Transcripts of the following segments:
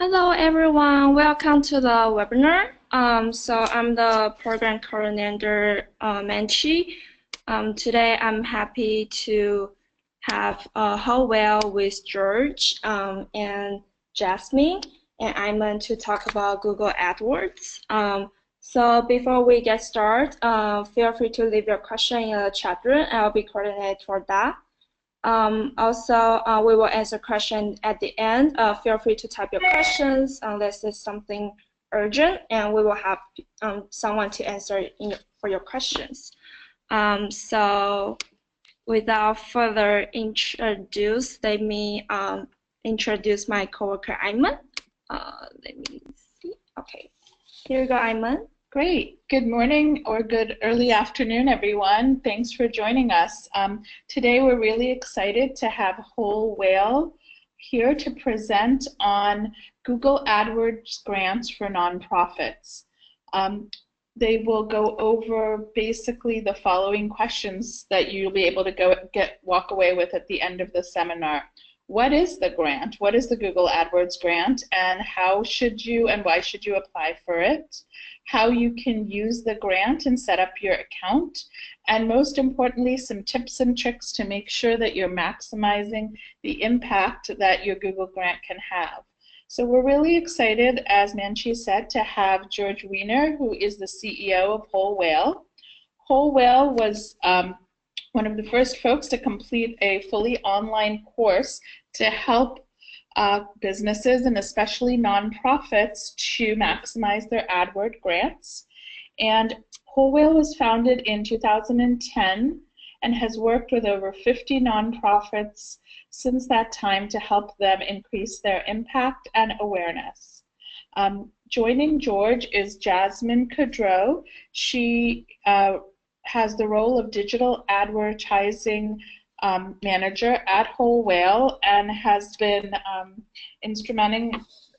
Hello everyone, welcome to the webinar. So I'm the program coordinator, Manchi. Today I'm happy to have Howell with George and Jasmine and Iman to talk about Google AdWords. So before we get started, feel free to leave your question in the chat room. I'll be coordinating for that. Also, we will answer questions at the end. Feel free to type your questions unless it's something urgent, and we will have someone to answer for your questions. So without further introduce, let me introduce my coworker, Iman. Let me see. Okay, here you go, Iman. Great. Good morning or good early afternoon, everyone. Thanks for joining us. Today we're really excited to have Whole Whale here to present on Google AdWords Grants for nonprofits. They will go over basically the following questions that you'll be able to walk away with at the end of the seminar. What is the grant? What is the Google AdWords Grant, and how should you and why should you apply for it? How you can use the grant and set up your account, and most importantly, some tips and tricks to make sure that you're maximizing the impact that your Google grant can have. So we're really excited, as Manchi said, to have George Weiner, who is the CEO of Whole Whale. Whole Whale was one of the first folks to complete a fully online course to help businesses and especially nonprofits to maximize their AdWords grants. And Whole Whale was founded in 2010 and has worked with over 50 nonprofits since that time to help them increase their impact and awareness. Joining George is Jasmine Kudrow. She has the role of digital advertising manager at Whole Whale and has been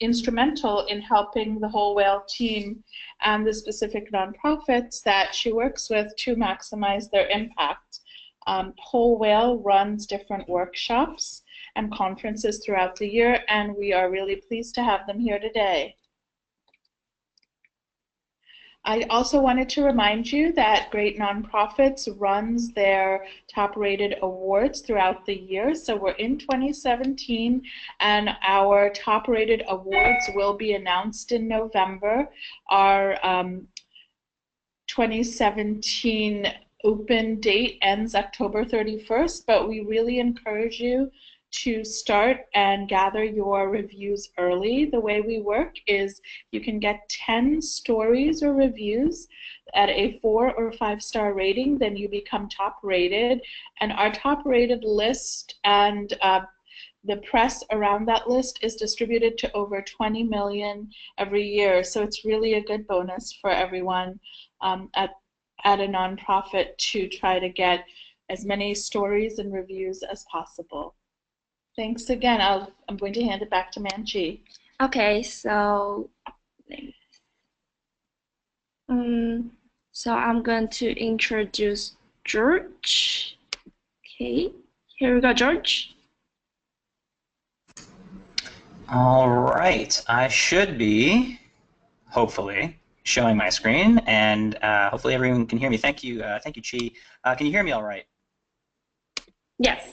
instrumental in helping the Whole Whale team and the specific nonprofits that she works with to maximize their impact. Whole Whale runs different workshops and conferences throughout the year, and we are really pleased to have them here today. I also wanted to remind you that Great Nonprofits runs their top-rated awards throughout the year. So we're in 2017, and our top-rated awards will be announced in November. Our 2017 open date ends October 31st, but we really encourage you to start and gather your reviews early. The way we work is you can get 10 stories or reviews at a 4 or 5-star rating, then you become top rated. And our top rated list and the press around that list is distributed to over 20 million every year. So it's really a good bonus for everyone at a nonprofit to try to get as many stories and reviews as possible. Thanks again. I'm going to hand it back to Manchi. Okay, so I'm going to introduce George. Okay, here we go, George. All right, I should be, hopefully, showing my screen, and hopefully everyone can hear me. Thank you, Chi. Can you hear me all right? Yes.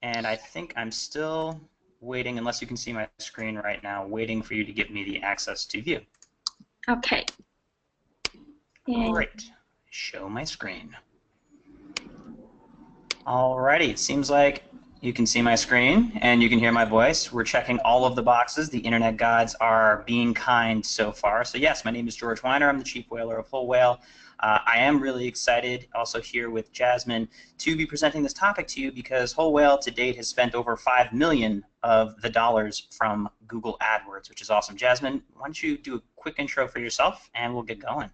And I think I'm still waiting, unless you can see my screen right now, waiting for you to give me the access to view. Okay. Great. Show my screen. Alrighty, it seems like you can see my screen and you can hear my voice. We're checking all of the boxes. The internet gods are being kind so far. So yes, my name is George Weiner. I'm the chief whaler of Whole Whale. I am really excited, also here with Jasmine, to be presenting this topic to you because Whole Whale to date has spent over $5 million of the dollars from Google AdWords, which is awesome. Jasmine, why don't you do a quick intro for yourself and we'll get going.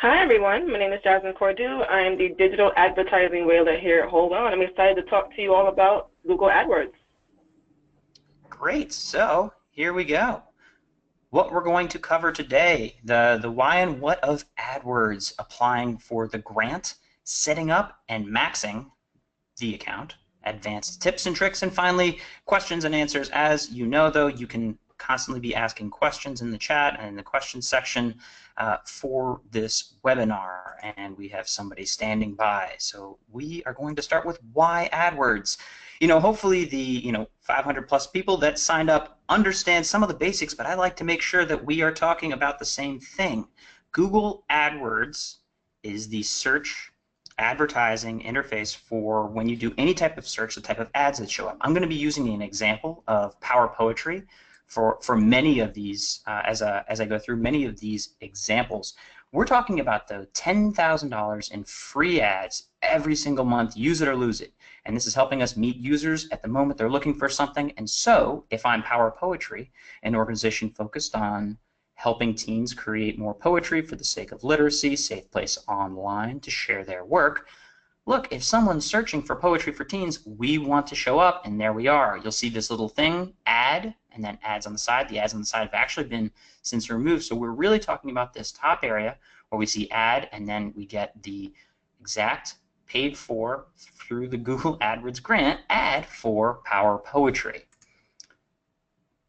Hi everyone, my name is Jasmine Cordu. I am the digital advertising whaler here at Whole Whale, and I'm excited to talk to you all about Google AdWords. Great, so here we go. What we're going to cover today, the why and what of AdWords, applying for the grant, setting up and maxing the account, advanced tips and tricks, and finally questions and answers. As you know, though, you can constantly be asking questions in the chat and in the questions section for this webinar, and we have somebody standing by. So we are going to start with why AdWords. Hopefully the 500 plus people that signed up understand some of the basics, but I like to make sure that we are talking about the same thing. Google AdWords is the search advertising interface for when you do any type of search, the type of ads that show up. I'm going to be using an example of Power Poetry for many of these as I go through many of these examples. We're talking about the $10,000 in free ads every single month, use it or lose it. And this is helping us meet users at the moment they're looking for something. And so if I'm Power Poetry, an organization focused on helping teens create more poetry for the sake of literacy, safe place online to share their work. Look, if someone's searching for poetry for teens, we want to show up, and there we are. You'll see this little thing, ad, and then ads on the side. The ads on the side have actually been since removed, so we're really talking about this top area where we see ad, and then we get the exact paid for through the Google AdWords Grant ad for Power Poetry.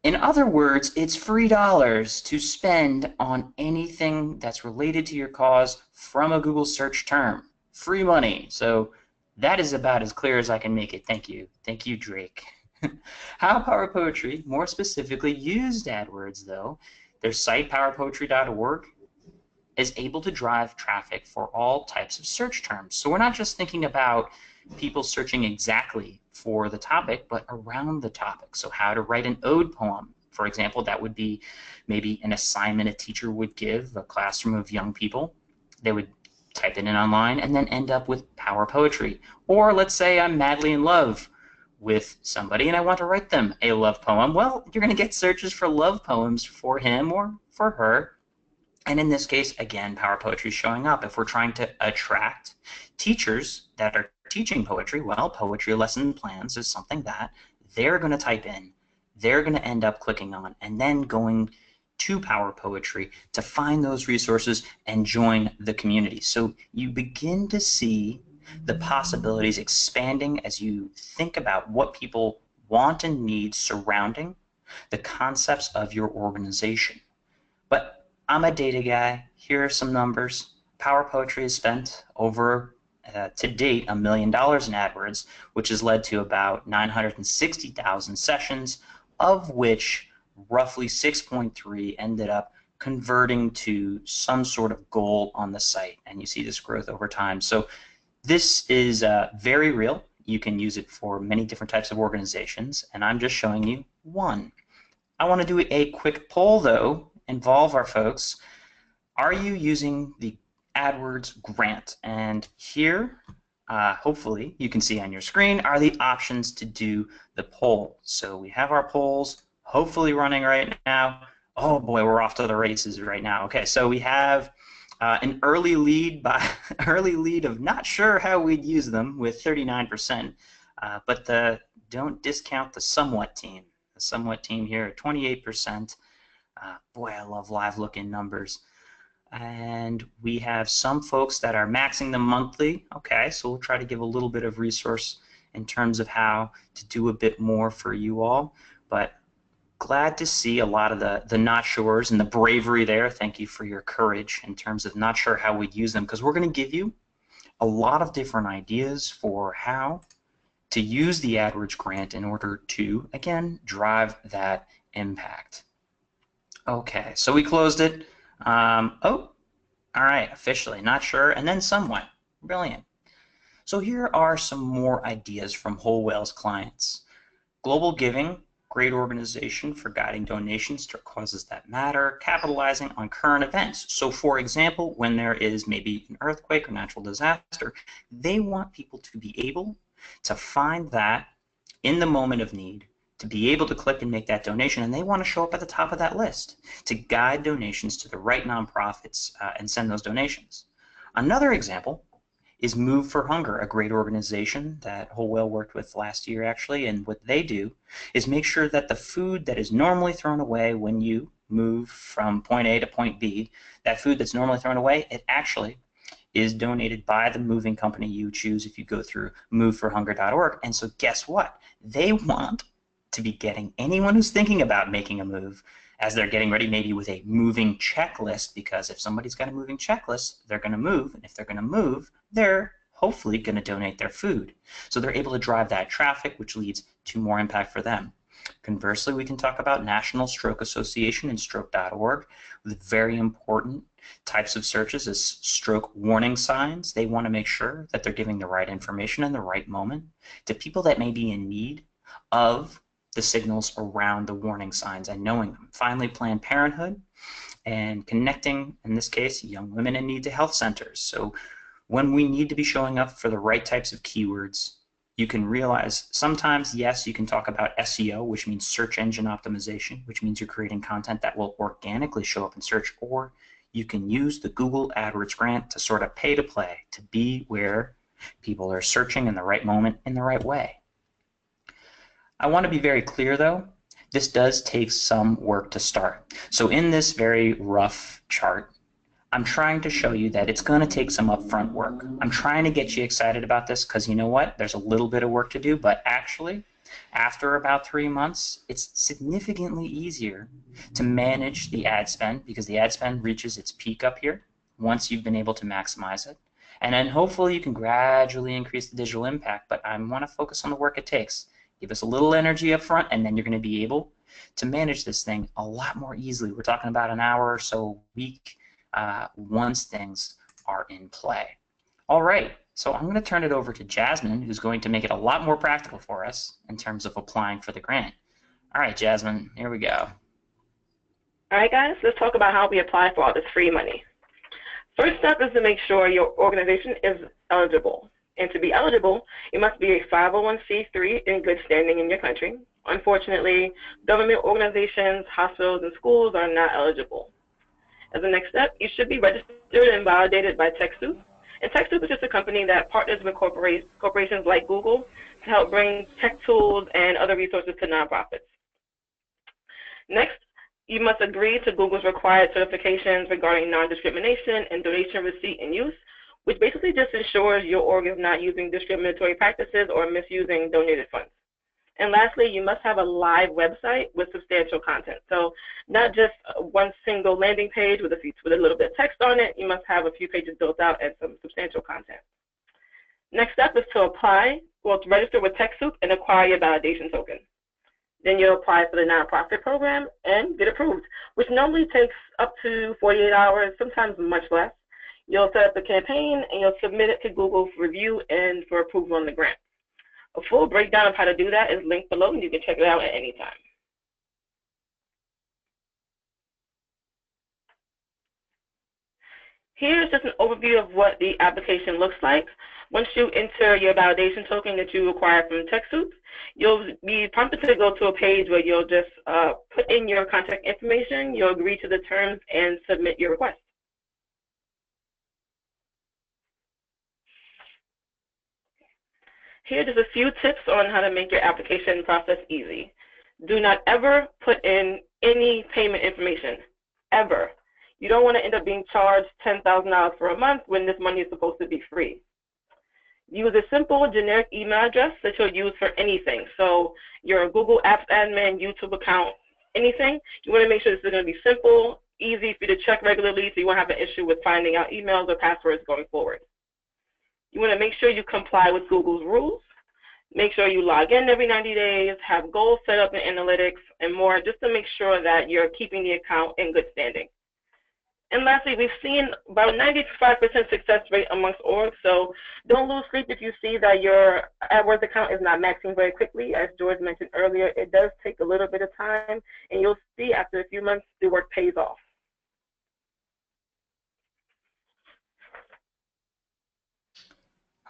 In other words, it's free dollars to spend on anything that's related to your cause from a Google search term. Free money. So that is about as clear as I can make it. Thank you. Thank you, Drake. How Power Poetry more specifically used AdWords, though, their site, powerpoetry.org, is able to drive traffic for all types of search terms. So we're not just thinking about people searching exactly for the topic, but around the topic. So how to write an ode poem, for example, that would be maybe an assignment a teacher would give a classroom of young people. They would type it in online and then end up with Power Poetry. Or let's say I'm madly in love with somebody and I want to write them a love poem. Well, you're going to get searches for love poems for him or for her. And in this case, again, Power Poetry is showing up. If we're trying to attract teachers that are teaching poetry, well, poetry lesson plans is something that they're going to type in, they're going to end up clicking on, and then going to Power Poetry to find those resources and join the community. So you begin to see the possibilities expanding as you think about what people want and need surrounding the concepts of your organization. But I'm a data guy. Here are some numbers. Power Poetry has spent over to date $1 million in AdWords, which has led to about 960,000 sessions, of which roughly 6.3 ended up converting to some sort of goal on the site. And you see this growth over time. So this is very real. You can use it for many different types of organizations, and I'm just showing you one. I want to do a quick poll, though, involve our folks. Are you using the AdWords Grant? And here, hopefully, you can see on your screen are the options to do the poll. So we have our polls hopefully running right now. Oh boy, we're off to the races right now. Okay, so we have an early lead of not sure how we'd use them with 39%, but don't discount the somewhat team. The somewhat team here at 28%. Boy, I love live look-in numbers. And we have some folks that are maxing them monthly. Okay, so we'll try to give a little bit of resource in terms of how to do a bit more for you all. But glad to see a lot of the not sures and the bravery there. Thank you for your courage in terms of not sure how we'd use them, because we're going to give you a lot of different ideas for how to use the AdWords Grant in order to, again, drive that impact. Okay, so we closed it. Oh, all right, officially, not sure, and then somewhat. Brilliant. So here are some more ideas from Whole Whale's clients. Global Giving, great organization for guiding donations to causes that matter, capitalizing on current events. So for example, when there is maybe an earthquake or natural disaster, they want people to be able to find that in the moment of need, to be able to click and make that donation, and they want to show up at the top of that list to guide donations to the right nonprofits and send those donations. Another example is Move for Hunger, a great organization that Whole Whale worked with last year actually, and what they do is make sure that the food that is normally thrown away when you move from point A to point B, that food that's normally thrown away, it actually is donated by the moving company you choose if you go through moveforhunger.org. And so guess what? They want to be getting anyone who's thinking about making a move as they're getting ready maybe with a moving checklist, because if somebody's got a moving checklist, they're going to move, and if they're going to move, they're hopefully going to donate their food. So they're able to drive that traffic, which leads to more impact for them. Conversely, we can talk about National Stroke Association and stroke.org with very important types of searches as stroke warning signs. They want to make sure that they're giving the right information in the right moment to people that may be in need of the signals around the warning signs and knowing them. Finally, Planned Parenthood and connecting, in this case, young women in need to health centers. So when we need to be showing up for the right types of keywords, you can realize sometimes, yes, you can talk about SEO, which means search engine optimization, which means you're creating content that will organically show up in search, or you can use the Google AdWords Grant to sort of pay to play, to be where people are searching in the right moment in the right way. I want to be very clear, though, this does take some work to start. So in this very rough chart, I'm trying to show you that it's going to take some upfront work. I'm trying to get you excited about this because you know what? There's a little bit of work to do, but actually, after about 3 months, it's significantly easier to manage the ad spend because the ad spend reaches its peak up here once you've been able to maximize it. And then hopefully you can gradually increase the digital impact, but I want to focus on the work it takes. Give us a little energy up front, and then you're going to be able to manage this thing a lot more easily. We're talking about an hour or so a week once things are in play. All right, so I'm going to turn it over to Jasmine, who's going to make it a lot more practical for us in terms of applying for the grant. All right, Jasmine, here we go. All right, guys, let's talk about how we apply for all this free money. First step is to make sure your organization is eligible. And to be eligible, you must be a 501c3 in good standing in your country. Unfortunately, government organizations, hospitals, and schools are not eligible. As a next step, you should be registered and validated by TechSoup. And TechSoup is just a company that partners with corporations like Google to help bring tech tools and other resources to nonprofits. Next, you must agree to Google's required certifications regarding non-discrimination and donation receipt and use, which basically just ensures your org is not using discriminatory practices or misusing donated funds. And lastly, you must have a live website with substantial content. So not just one single landing page with a little bit of text on it. You must have a few pages built out and some substantial content. Next step is to apply, well, to register with TechSoup and acquire your validation token. Then you'll apply for the nonprofit program and get approved, which normally takes up to 48 hours, sometimes much less. You'll set up the campaign and you'll submit it to Google for review and for approval on the grant. A full breakdown of how to do that is linked below, and you can check it out at any time. Here's just an overview of what the application looks like. Once you enter your validation token that you acquire from TechSoup, you'll be prompted to go to a page where you'll just put in your contact information, you'll agree to the terms, and submit your request. Here are just a few tips on how to make your application process easy. Do not ever put in any payment information, ever. You don't want to end up being charged $10,000 for a month when this money is supposed to be free. Use a simple generic email address that you'll use for anything. So your Google Apps admin, YouTube account, anything. You want to make sure this is going to be simple, easy for you to check regularly so you won't have an issue with finding out emails or passwords going forward. You want to make sure you comply with Google's rules. Make sure you log in every 90 days, have goals set up in analytics, and more, just to make sure that you're keeping the account in good standing. And lastly, we've seen about 95% success rate amongst orgs, so don't lose sleep if you see that your AdWords account is not maxing very quickly. As George mentioned earlier, it does take a little bit of time, and you'll see after a few months the work pays off.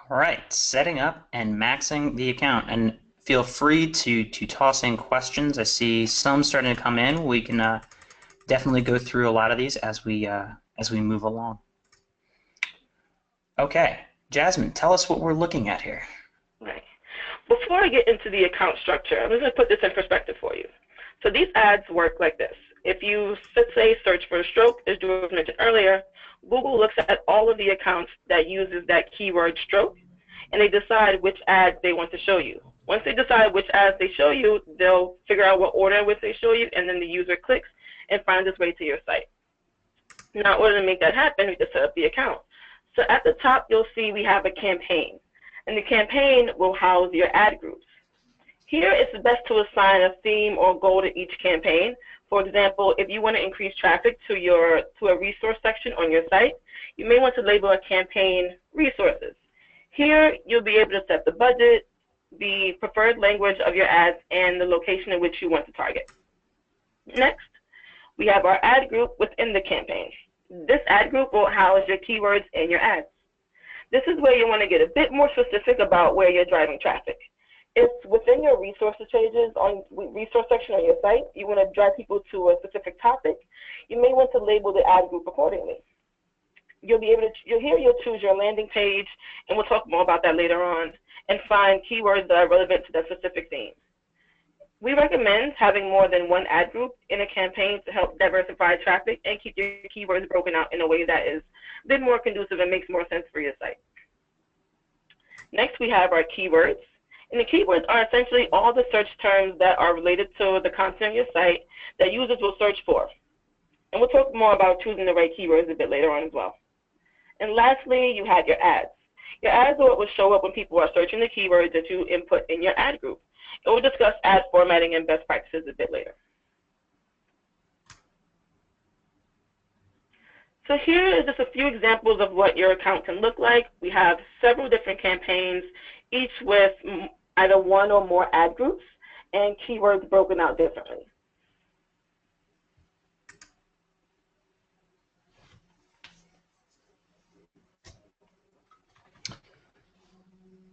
All right, setting up and maxing the account, and feel free to toss in questions. I see some starting to come in. We can definitely go through a lot of these as we move along. Okay, Jasmine, tell us what we're looking at here. Right. Before I get into the account structure, I'm just going to put this in perspective for you. So these ads work like this. If you, let's say, search for a stroke, as George mentioned earlier, Google looks at all of the accounts that uses that keyword stroke, and they decide which ads they want to show you. Once they decide which ads they show you, they'll figure out what order in which they show you, and then the user clicks and finds its way to your site. Now, in order to make that happen, we just set up the account. So at the top, you'll see we have a campaign, and the campaign will house your ad groups. Here, it's best to assign a theme or goal to each campaign. For example, if you want to increase traffic to a resource section on your site, you may want to label a campaign resources. Here, you'll be able to set the budget, the preferred language of your ads, and the location in which you want to target. Next, we have our ad group within the campaign. This ad group will house your keywords and your ads. This is where you want to get a bit more specific about where you're driving traffic. If within your resources pages on resource section on your site, you want to drive people to a specific topic, you may want to label the ad group accordingly. You'll choose your landing page, and we'll talk more about that later on, and find keywords that are relevant to that specific theme. We recommend having more than one ad group in a campaign to help diversify traffic and keep your keywords broken out in a way that is a bit more conducive and makes more sense for your site. Next, we have our keywords. And the keywords are essentially all the search terms that are related to the content on your site that users will search for. And we'll talk more about choosing the right keywords a bit later on as well. And lastly, you have your ads. Your ads are what will show up when people are searching the keywords that you input in your ad group. And we'll discuss ad formatting and best practices a bit later. So here is just a few examples of what your account can look like. We have several different campaigns, each with either one or more ad groups and keywords broken out differently.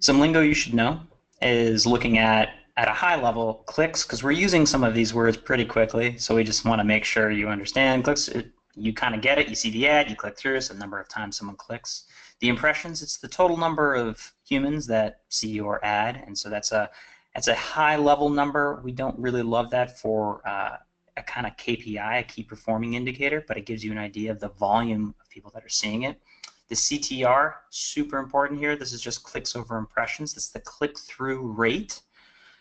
Some lingo you should know is looking at a high level clicks, because we're using some of these words pretty quickly, so we just want to make sure you understand. Clicks, you kind of get it, you see the ad, you click through, so the number of times someone clicks. The impressions, it's the total number of humans that see your ad, and so that's a high level number. We don't really love that for a kind of KPI, a key performing indicator, but it gives you an idea of the volume of people that are seeing it. The CTR, super important here. This is just clicks over impressions. This is the click-through rate,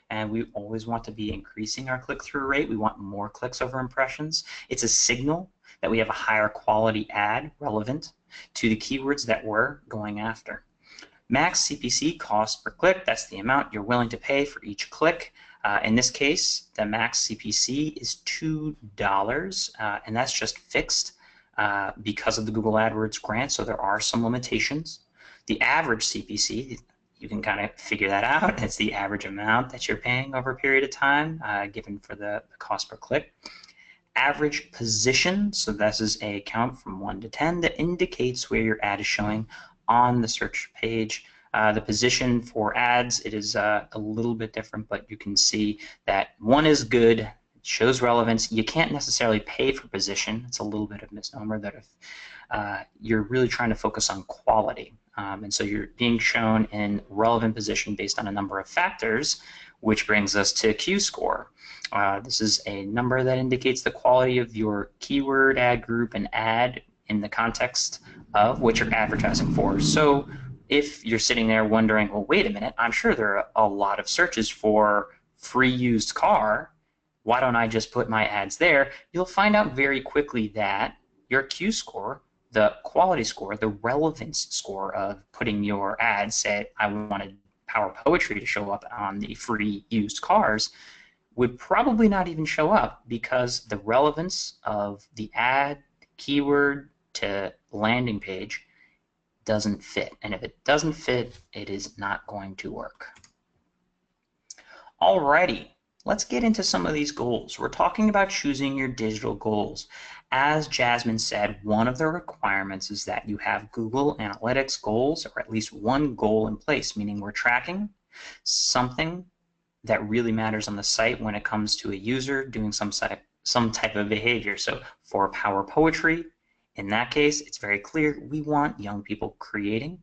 and we always want to be increasing our click-through rate. We want more clicks over impressions. It's a signal that we have a higher quality ad relevant to the keywords that we're going after. Max CPC, cost per click, that's the amount you're willing to pay for each click. In this case, the max CPC is $2, and that's just fixed because of the Google AdWords Grant, so there are some limitations. The average CPC, you can kind of figure that out. It's the average amount that you're paying over a period of time given for the cost per click. Average position, so this is a count from 1 to 10 that indicates where your ad is showing on the search page. The position for ads, it is a little bit different, but you can see that 1 is good, it shows relevance. You can't necessarily pay for position. It's a little bit of a misnomer that if you're really trying to focus on quality. And so you're being shown in relevant position based on a number of factors, which brings us to Q-score. This is a number that indicates the quality of your keyword, ad group, and ad in the context of what you're advertising for. So if you're sitting there wondering, well, wait a minute, I'm sure there are a lot of searches for free used car. Why don't I just put my ads there? You'll find out very quickly that your Q-score, the quality score, the relevance score of putting your ads, say I wanted Power Poetry to show up on the free used cars, would probably not even show up because the relevance of the ad, keyword to landing page doesn't fit. And if it doesn't fit, it is not going to work. Alrighty, let's get into some of these goals. We're talking about choosing your digital goals. As Jasmine said, one of the requirements is that you have Google Analytics goals, or at least one goal in place, meaning we're tracking something that really matters on the site when it comes to a user doing some type of behavior. So for Power Poetry, in that case, it's very clear we want young people creating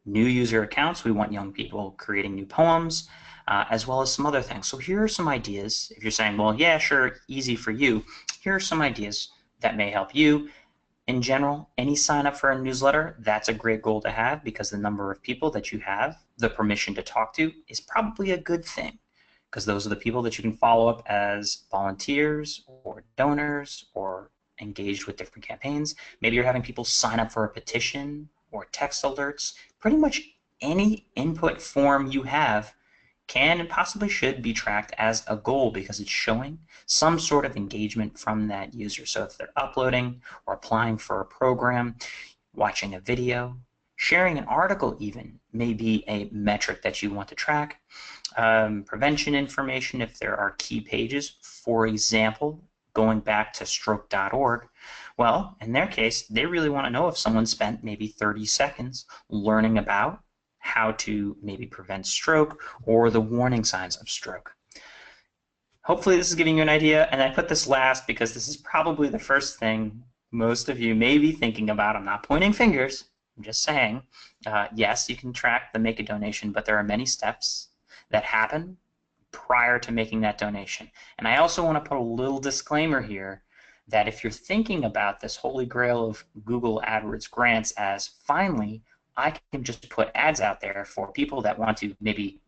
new user accounts. We want young people creating new poems, as well as some other things. So here are some ideas. If you're saying, well, yeah, sure, easy for you, here are some ideas that may help you. in general, any sign up for a newsletter, that's a great goal to have because the number of people that you have the permission to talk to is probably a good thing because those are the people that you can follow up as volunteers or donors or engaged with different campaigns. Maybe you're having people sign up for a petition or text alerts. Pretty much any input form you have can and possibly should be tracked as a goal because it's showing some sort of engagement from that user. So if they're uploading or applying for a program, watching a video, sharing an article even may be a metric that you want to track. Prevention information if there are key pages, for example, going back to stroke.org, well, in their case, they really want to know if someone spent maybe 30 seconds learning about how to maybe prevent stroke or the warning signs of stroke. Hopefully this is giving you an idea, and I put this last because this is probably the first thing most of you may be thinking about. I'm not pointing fingers, I'm just saying, yes, you can track the make a donation, but there are many steps that happen prior to making that donation. And I also want to put a little disclaimer here that if you're thinking about this holy grail of Google AdWords Grants as finally I can just put ads out there for people that want to maybe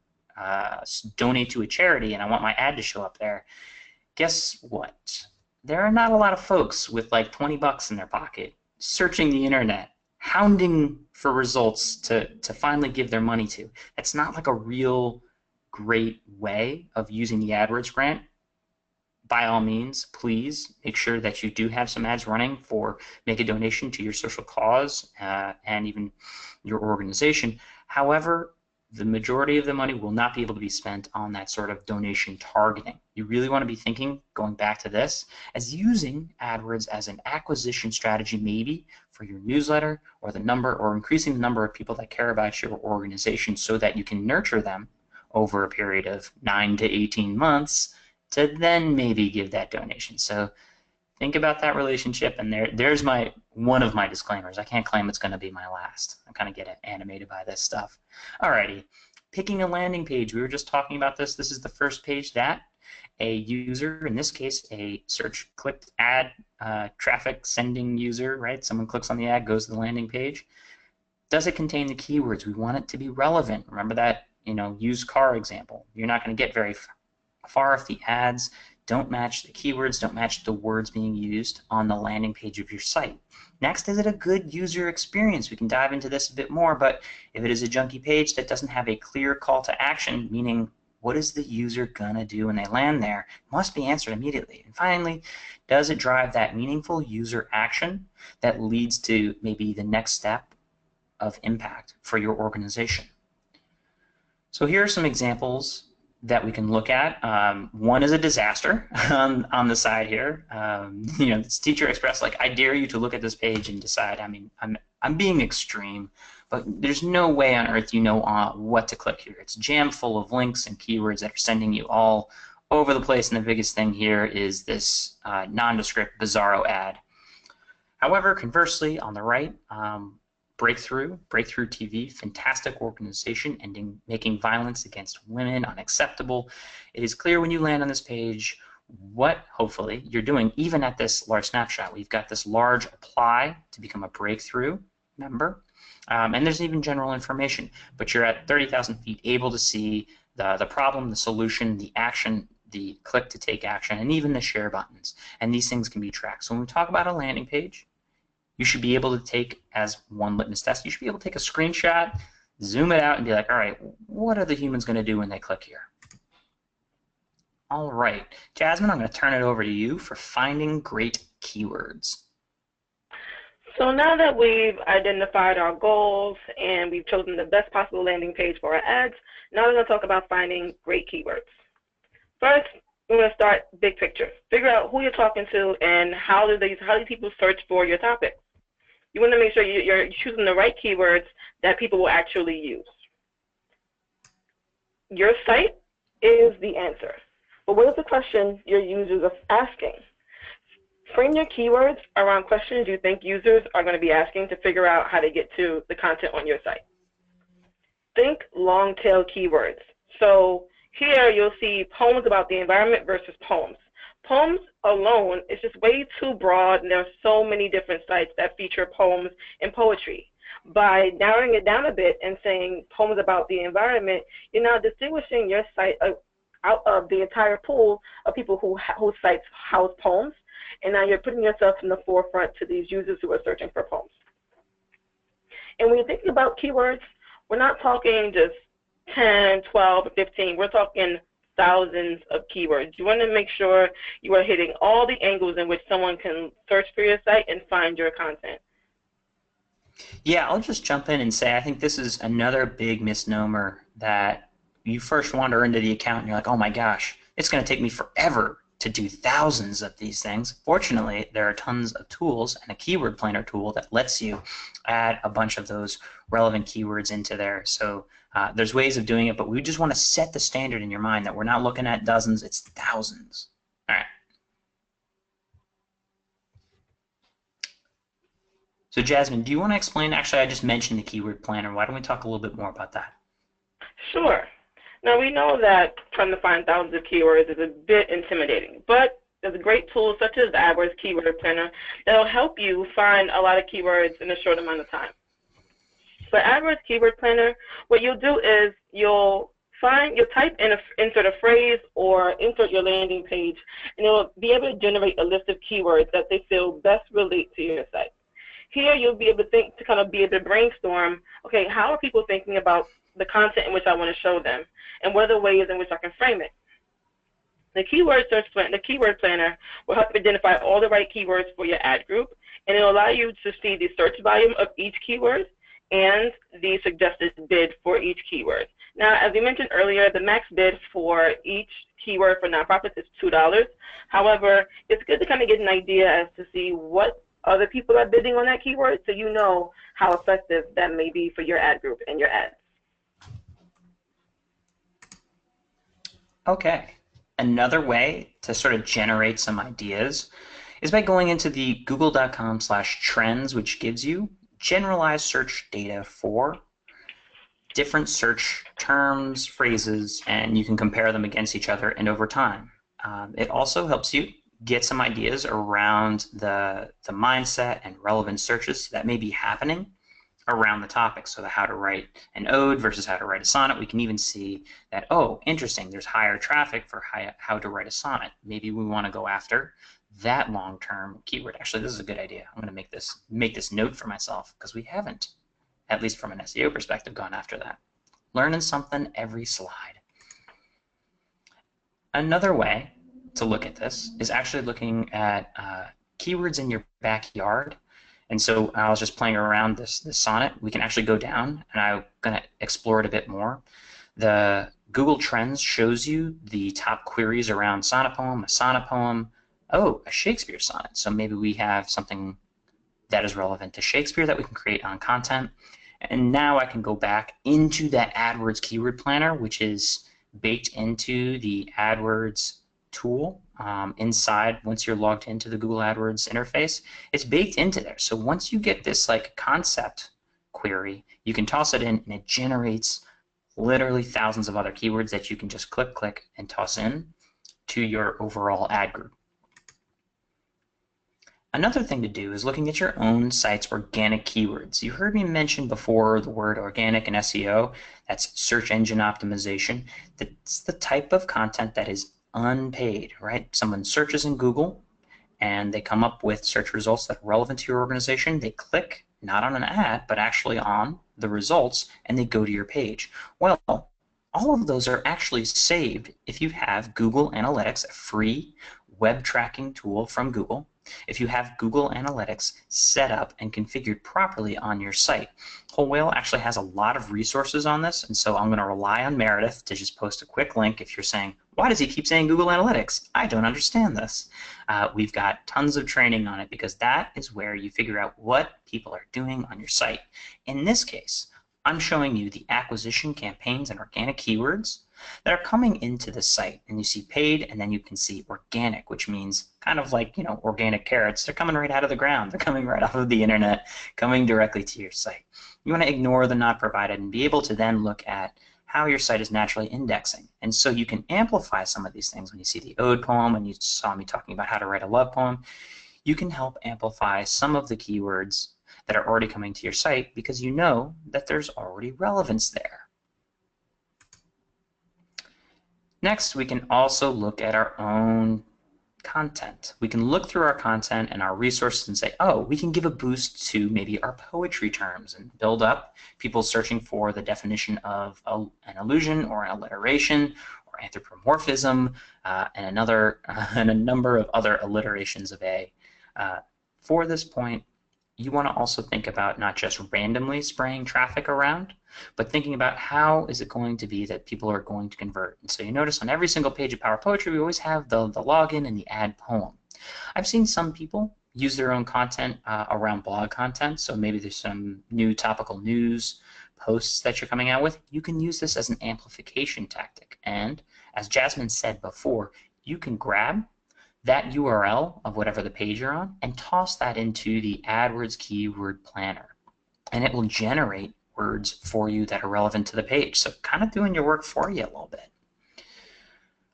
donate to a charity and I want my ad to show up there, guess what? There are not a lot of folks with like 20 bucks in their pocket searching the internet, hounding for results to finally give their money to. It's not like a real great way of using the AdWords grant. By all means, please make sure that you do have some ads running for make a donation to your social cause and even your organization. However, the majority of the money will not be able to be spent on that sort of donation targeting. You really want to be thinking, going back to this, as using AdWords as an acquisition strategy maybe for your newsletter or the number or increasing the number of people that care about your organization so that you can nurture them over a period of 9 to 18 months to then maybe give that donation. So think about that relationship, and there's one of my disclaimers. I can't claim it's going to be my last. I kind of get animated by this stuff. Alrighty, picking a landing page. We were just talking about this. This is the first page that a user, in this case, a search clicked ad traffic sending user, right? Someone clicks on the ad, goes to the landing page. Does it contain the keywords? We want it to be relevant. Remember that, used car example. You're not going to get very far if the ads don't match the keywords, don't match the words being used on the landing page of your site. Next, is it a good user experience? We can dive into this a bit more, but if it is a junky page that doesn't have a clear call to action, meaning what is the user gonna do when they land there, must be answered immediately. And finally, does it drive that meaningful user action that leads to maybe the next step of impact for your organization? So here are some examples that we can look at. One is a disaster on the side here. This teacher expressed, like, I dare you to look at this page and decide. I mean, I'm being extreme, but there's no way on earth you know what to click here. It's jam full of links and keywords that are sending you all over the place, and the biggest thing here is this nondescript bizarro ad. However, conversely, on the right, Breakthrough TV, fantastic organization, making violence against women unacceptable. It is clear when you land on this page what, hopefully, you're doing, even at this large snapshot. We've got this large apply to become a breakthrough member, and there's even general information, but you're at 30,000 feet able to see the problem, the solution, the action, the click to take action, and even the share buttons, and these things can be tracked. So when we talk about a landing page, you should be able to take, as one litmus test, you should be able to take a screenshot, zoom it out, and be like, all right, what are the humans going to do when they click here? All right, Jasmine, I'm going to turn it over to you for finding great keywords. So now that we've identified our goals and we've chosen the best possible landing page for our ads, now we're going to talk about finding great keywords. First, we're going to start big picture. Figure out who you're talking to and how do people search for your topic. You want to make sure you're choosing the right keywords that people will actually use. Your site is the answer. But what is the question your users are asking? Frame your keywords around questions you think users are going to be asking to figure out how to get to the content on your site. Think long tail keywords. So here you'll see poems about the environment versus poems. Poems alone is just way too broad, and there are so many different sites that feature poems and poetry. By narrowing it down a bit and saying poems about the environment, you're now distinguishing your site out of the entire pool of people whose sites house poems, and now you're putting yourself in the forefront to these users who are searching for poems. And when you think about keywords, we're not talking just 10, 12, 15. We're talking thousands of keywords. You want to make sure you are hitting all the angles in which someone can search for your site and find your content. Yeah, I'll just jump in and say I think this is another big misnomer that you first wander into the account and you're like, oh my gosh, it's going to take me forever to do thousands of these things. Fortunately, there are tons of tools and a keyword planner tool that lets you add a bunch of those relevant keywords into there. So there's ways of doing it, but we just want to set the standard in your mind that we're not looking at dozens, it's thousands. All right. So Jasmine, do you want to explain? Actually, I just mentioned the keyword planner. Why don't we talk a little bit more about that? Sure. Now, we know that trying to find thousands of keywords is a bit intimidating, but there's great tools such as the AdWords Keyword Planner that will help you find a lot of keywords in a short amount of time. But AdWords Keyword Planner, what you'll do is you'll type in insert a phrase or insert your landing page, and it'll be able to generate a list of keywords that they feel best relate to your site. Here, you'll be able to kind of be able to brainstorm, okay, how are people thinking about the content in which I want to show them, and what are the ways in which I can frame it. The keyword planner will help identify all the right keywords for your ad group, and it will allow you to see the search volume of each keyword and the suggested bid for each keyword. Now, as we mentioned earlier, the max bid for each keyword for nonprofits is $2. However, it's good to kind of get an idea as to see what other people are bidding on that keyword, so you know how effective that may be for your ad group and your ads. Okay. Another way to sort of generate some ideas is by going into the google.com/trends, which gives you generalized search data for different search terms, phrases, and you can compare them against each other and over time. It also helps you get some ideas around the mindset and relevant searches that may be happening around the topic. So how to write an ode versus how to write a sonnet. We can even see that, oh, interesting, there's higher traffic for how to write a sonnet. Maybe we want to go after that long-term keyword. Actually, this is a good idea. I'm going to make this note for myself because we haven't, at least from an SEO perspective, gone after that. Learning something every slide. Another way to look at this is actually looking at keywords in your backyard. And so I was just playing around this sonnet. We can actually go down, and I'm going to explore it a bit more. The Google Trends shows you the top queries around sonnet poem, a sonnet poem, oh, a Shakespeare sonnet. So maybe we have something that is relevant to Shakespeare that we can create on content. And now I can go back into that AdWords Keyword Planner, which is baked into the AdWords tool inside. Once you're logged into the Google AdWords interface, it's baked into there. So once you get this like concept query, you can toss it in and it generates literally thousands of other keywords that you can just click and toss in to your overall ad group. Another thing to do is looking at your own site's organic keywords. You heard me mention before the word organic and SEO. That's search engine optimization. That's the type of content that is unpaid, right? Someone searches in Google and they come up with search results that are relevant to your organization. They click not on an ad, but actually on the results, and they go to your page. Well, all of those are actually saved if you have Google Analytics, a free web tracking tool from Google. If you have Google Analytics set up and configured properly on your site. Whole Whale actually has a lot of resources on this, and so I'm going to rely on Meredith to just post a quick link if you're saying, why does he keep saying Google Analytics? I don't understand this. We've got tons of training on it because that is where you figure out what people are doing on your site. In this case, I'm showing you the acquisition campaigns and organic keywords that are coming into the site, and you see paid, and then you can see organic, which means kind of like, you know, organic carrots. They're coming right out of the ground. They're coming right off of the internet, coming directly to your site. You want to ignore the not provided and be able to then look at how your site is naturally indexing. And so you can amplify some of these things. When you see the ode poem, and you saw me talking about how to write a love poem, you can help amplify some of the keywords that are already coming to your site because you know that there's already relevance there. Next, we can also look at our own content. We can look through our content and our resources and say, oh, we can give a boost to maybe our poetry terms and build up people searching for the definition of an allusion or an alliteration or anthropomorphism and a number of other alliterations of a. For this point, you want to also think about not just randomly spraying traffic around, but thinking about how is it going to be that people are going to convert. And so you notice on every single page of Power Poetry, we always have the login and the add poem. I've seen some people use their own content around blog content, so maybe there's some new topical news posts that you're coming out with. You can use this as an amplification tactic. And as Jasmine said before, you can grab that URL of whatever the page you're on and toss that into the AdWords Keyword Planner. And it will generate words for you that are relevant to the page. So kind of doing your work for you a little bit.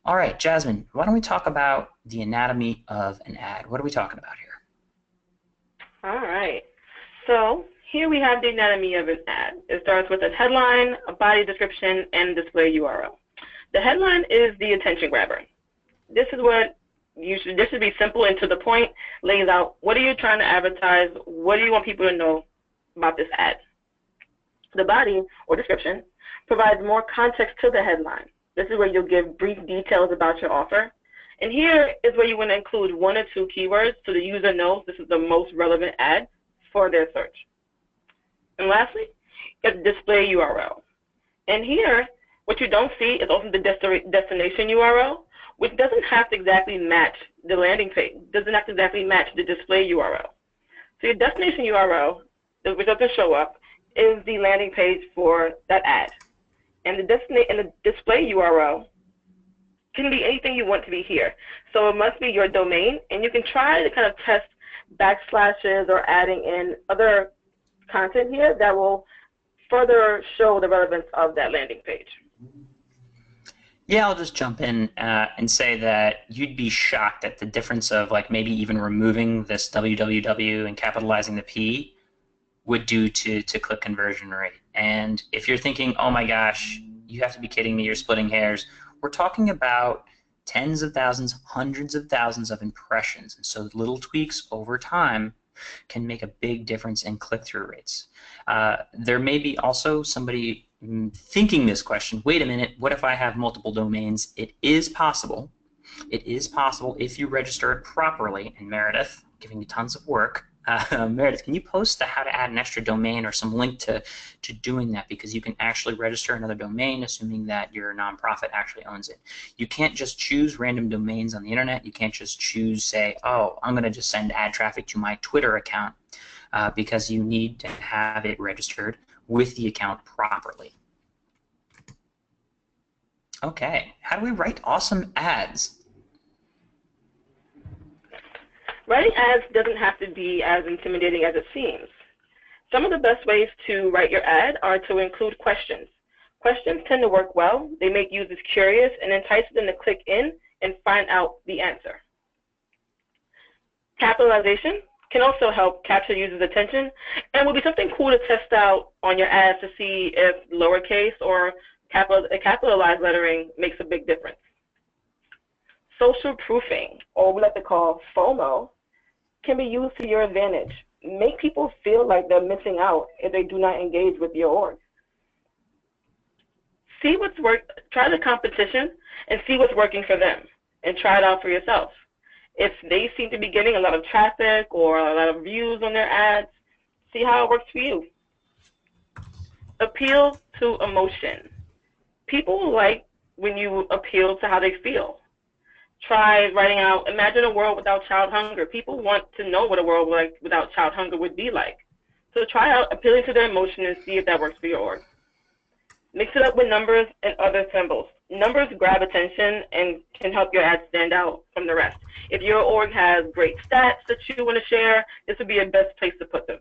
All right, Jasmine, why don't we talk about the anatomy of an ad? What are we talking about here? All right. So here we have the anatomy of an ad. It starts with a headline, a body description, and display URL. The headline is the attention grabber. This should be simple and to the point, lays out what are you trying to advertise, what do you want people to know about this ad. The body or description provides more context to the headline. This is where you'll give brief details about your offer. And here is where you want to include 1 or 2 keywords so the user knows this is the most relevant ad for their search. And lastly, you have the display URL. And here, what you don't see is also the destination URL, which doesn't have to exactly match the landing page, doesn't have to exactly match the display URL. So your destination URL, which doesn't show up, is the landing page for that ad. And the display URL can be anything you want to be here. So it must be your domain, and you can try to kind of test backslashes or adding in other content here that will further show the relevance of that landing page. Yeah, I'll just jump in and say that you'd be shocked at the difference of like maybe even removing this www and capitalizing the P would do to click conversion rate. And if you're thinking, oh my gosh, you have to be kidding me, you're splitting hairs, we're talking about tens of thousands, hundreds of thousands of impressions. And so little tweaks over time can make a big difference in click-through rates. There may be also somebody thinking this question, wait a minute, what if I have multiple domains? It is possible. It is possible if you register it properly. And Meredith, giving you tons of work, Meredith, can you post how to add an extra domain or some link to doing that, because you can actually register another domain assuming that your nonprofit actually owns it. You can't just choose random domains on the internet. You can't just choose, say, oh, I'm going to just send ad traffic to my Twitter account because you need to have it registered with the account properly. Okay, how do we write awesome ads? Writing ads doesn't have to be as intimidating as it seems. Some of the best ways to write your ad are to include questions. Questions tend to work well. They make users curious and entice them to click in and find out the answer. Capitalization can also help capture users' attention and will be something cool to test out on your ads to see if lowercase or capitalized lettering makes a big difference. Social proofing, or what we like to call FOMO, can be used to your advantage. Make people feel like they're missing out if they do not engage with your org. See what's try the competition and see what's working for them, and try it out for yourself. If they seem to be getting a lot of traffic or a lot of views on their ads, see how it works for you. Appeal to emotion. People like when you appeal to how they feel. Try writing out, imagine a world without child hunger. People want to know what a world without child hunger would be like. So try out appealing to their emotion and see if that works for your org. Mix it up with numbers and other symbols. Numbers grab attention and can help your ad stand out from the rest. If your org has great stats that you want to share, this would be the best place to put them.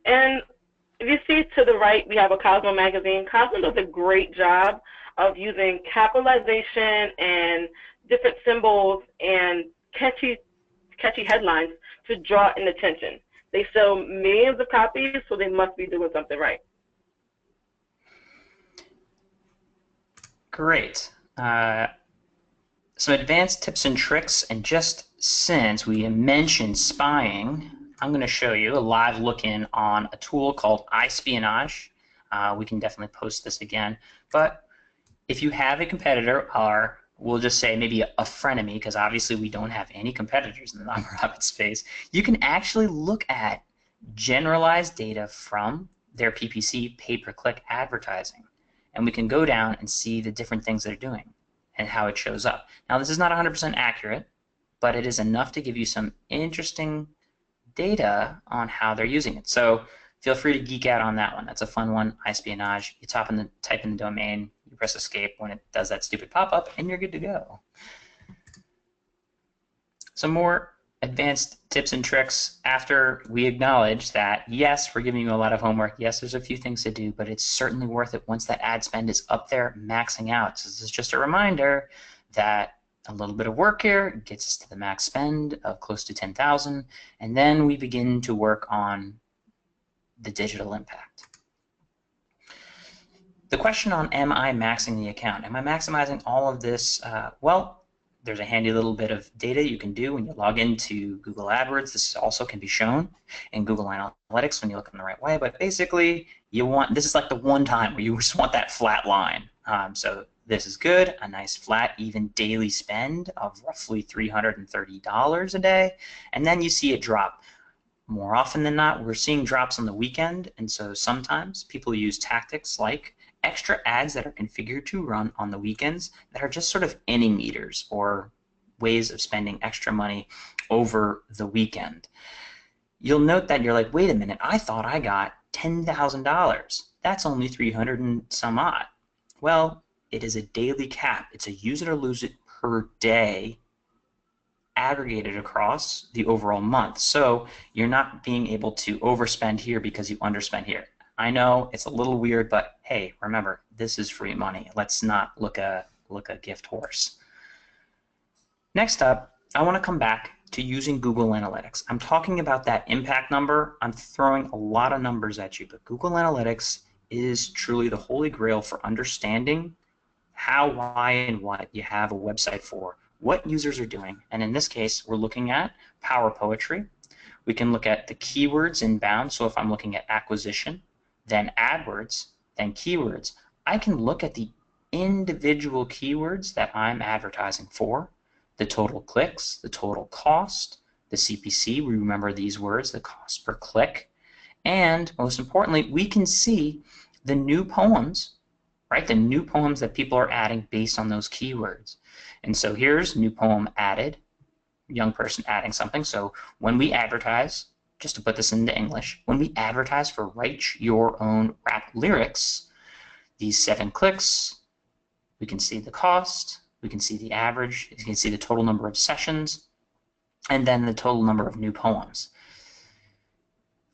And If you see to the right, we have a Cosmo magazine. Cosmo does a great job of using capitalization and different symbols and catchy headlines to draw in attention. They sell millions of copies, so they must be doing something right. Great. Some advanced tips and tricks, and just since we mentioned spying, I'm going to show you a live look-in on a tool called iSpionage. We can definitely post this again, but if you have a competitor, or we'll just say maybe a frenemy, because obviously we don't have any competitors in the nonprofit space, you can actually look at generalized data from their PPC, pay-per-click advertising, and we can go down and see the different things they're doing and how it shows up. Now, this is not 100% accurate, but it is enough to give you some interesting data on how they're using it. So feel free to geek out on that one. That's a fun one, iSpionage. You type in the domain, you press escape when it does that stupid pop-up, and you're good to go. Some more advanced tips and tricks after we acknowledge that, yes, we're giving you a lot of homework. Yes, there's a few things to do, but it's certainly worth it once that ad spend is up there maxing out. So this is just a reminder that a little bit of work here gets us to the max spend of close to 10,000, and then we begin to work on the digital impact. The question on am I maxing the account? Am I maximizing all of this? Well, there's a handy little bit of data you can do when you log into Google AdWords. This also can be shown in Google Analytics when you look in the right way, but basically this is like the one time where you just want that flat line. So this is good, a nice flat even daily spend of roughly $330 a day, and then you see it drop. More often than not, we're seeing drops on the weekend, and so sometimes people use tactics like extra ads that are configured to run on the weekends that are just sort of any meters or ways of spending extra money over the weekend. You'll note that you're like, wait a minute, I thought I got $10,000. That's only 300 and some odd. Well, it is a daily cap. It's a use it or lose it per day aggregated across the overall month. So you're not being able to overspend here because you underspend here. I know it's a little weird, but hey, remember, this is free money. Let's not look a gift horse. Next up, I want to come back to using Google Analytics. I'm talking about that impact number. I'm throwing a lot of numbers at you, but Google Analytics is truly the holy grail for understanding how, why, and what you have a website for, what users are doing. And in this case, we're looking at power poetry. We can look at the keywords inbound. So if I'm looking at acquisition, then AdWords, then keywords, I can look at the individual keywords that I'm advertising for, the total clicks, the total cost, the CPC, we remember these words, the cost per click, and most importantly, we can see the new poems, right? The new poems that people are adding based on those keywords. And so here's new poem added, young person adding something. So when we advertise, just to put this into English, when we advertise for Write Your Own Rap Lyrics, these 7 clicks, we can see the cost, we can see the average, you can see the total number of sessions, and then the total number of new poems.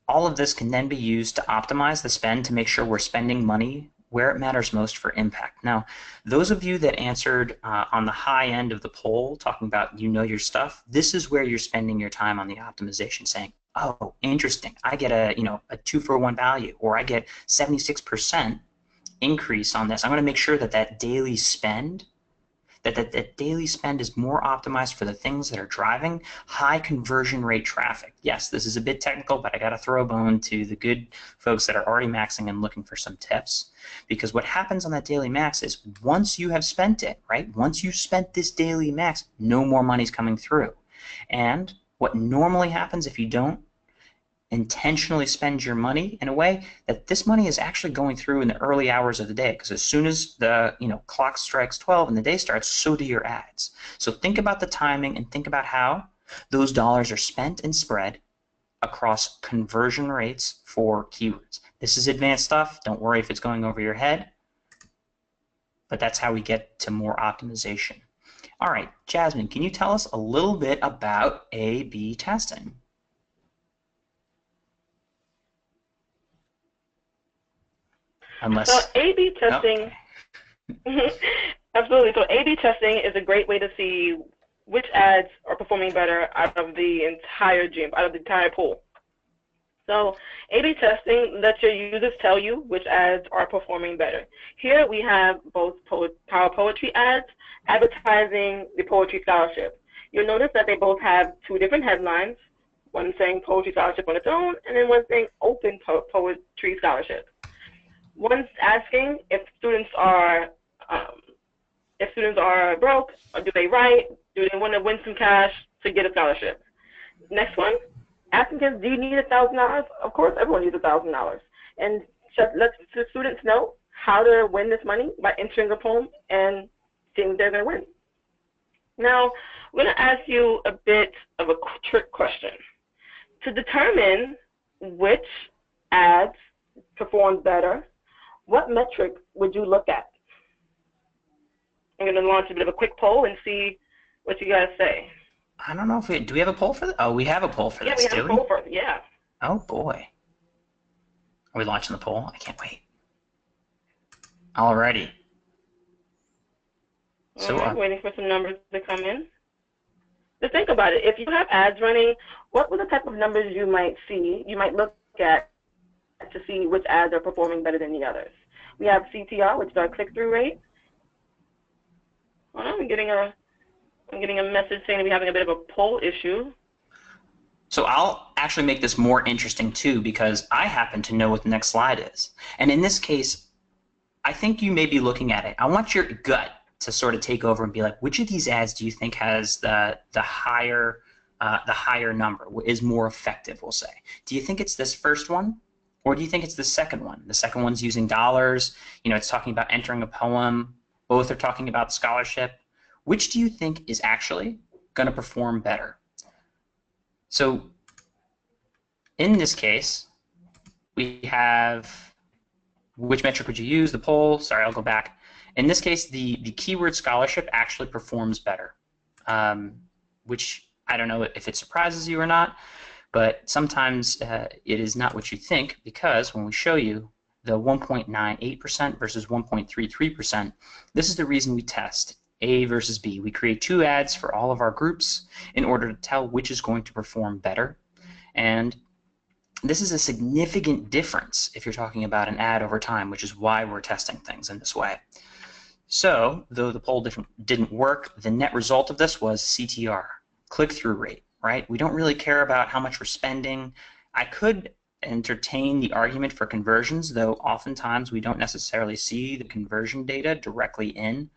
All of this can then be used to optimize the spend to make sure we're spending money where it matters most for impact. Now, those of you that answered on the high end of the poll, talking about you know your stuff, this is where you're spending your time on the optimization, saying, oh, interesting, I get a 2-for-1 value, or I get 76% increase on this. I'm going to make sure that that daily spend, that daily spend is more optimized for the things that are driving high conversion rate traffic. Yes, this is a bit technical, but I got to throw a bone to the good folks that are already maxing and looking for some tips. Because what happens on that daily max is once you have spent it, right? Once you spent this daily max, no more money's coming through. And what normally happens if you don't intentionally spend your money in a way that this money is actually going through in the early hours of the day, because as soon as the clock strikes 12 and the day starts, so do your ads. So think about the timing and think about how those dollars are spent and spread across conversion rates for keywords. This is advanced stuff. Don't worry if it's going over your head, but that's how we get to more optimization. All right, Jasmine, can you tell us a little bit about A/B testing? Unless. So A/B testing. Okay. Absolutely. So A/B testing is a great way to see which ads are performing better out of the entire pool. So A/B testing lets your users tell you which ads are performing better. Here we have both Power Poetry ads advertising the Poetry Scholarship. You'll notice that they both have two different headlines, one saying Poetry Scholarship on its own, and then one saying Open Poetry Scholarship. One's asking if students are broke, or do they write, do they want to win some cash to get a scholarship. Next one, asking kids, do you need $1,000? Of course, everyone needs $1,000. And let the students know how to win this money by entering a poem and seeing if they're going to win. Now, I'm going to ask you a bit of a trick question. To determine which ads perform better, what metric would you look at? I'm going to launch a bit of a quick poll and see what you guys say. I don't know if do we have a poll for this? Oh, we have a poll for this, Yeah, we have a poll for it, yeah. Oh, boy. Are we launching the poll? I can't wait. Alrighty. So, All right, waiting for some numbers to come in. Just think about it. If you have ads running, what were the type of numbers you might see, you might look at to see which ads are performing better than the others? We have CTR, which is our click-through rate. Well, I'm getting a message saying we're having a bit of a poll issue. So I'll actually make this more interesting too, because I happen to know what the next slide is. And in this case, I think you may be looking at it. I want your gut to sort of take over and be like, which of these ads do you think has the higher number, is more effective, we'll say? Do you think it's this first one, or do you think it's the second one? The second one's using dollars. You know, it's talking about entering a poem. Both are talking about scholarship. Which do you think is actually going to perform better? So in this case, we have which metric would you use? The poll. Sorry, I'll go back. In this case, the keyword scholarship actually performs better, which I don't know if it surprises you or not, but sometimes it is not what you think, because when we show you the 1.98% versus 1.33%, this is the reason we test A versus B. We create two ads for all of our groups in order to tell which is going to perform better. And this is a significant difference if you're talking about an ad over time, which is why we're testing things in this way. So, though the poll didn't work, the net result of this was CTR, click-through rate, right? We don't really care about how much we're spending. I could entertain the argument for conversions, though oftentimes we don't necessarily see the conversion data directly in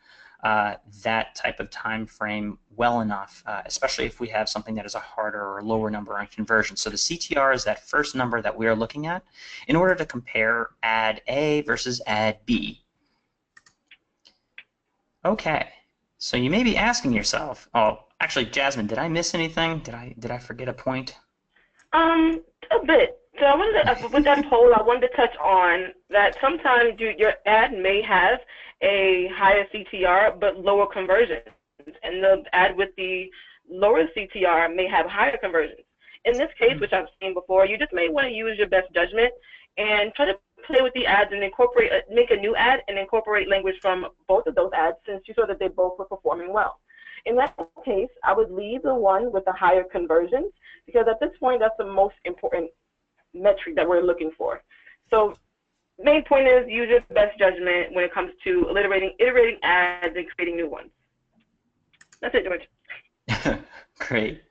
that type of time frame well enough, especially if we have something that is a harder or lower number on conversion. So the CTR is that first number that we are looking at in order to compare ad A versus ad B. Okay, so you may be asking yourself, oh, actually, Jasmine, did I miss anything? Did I forget a point? A bit. So I wanted to, with that poll, I wanted to touch on that sometimes your ad may have a higher CTR but lower conversions, and the ad with the lower CTR may have higher conversions. In this case, which I've seen before, you just may want to use your best judgment and try to play with the ads and incorporate, make a new ad and incorporate language from both of those ads, since you saw that they both were performing well. In that case, I would leave the one with the higher conversions, because at this point, that's the most important metric that we're looking for. So main point is use your best judgment when it comes to iterating ads and creating new ones. That's it, George. Great.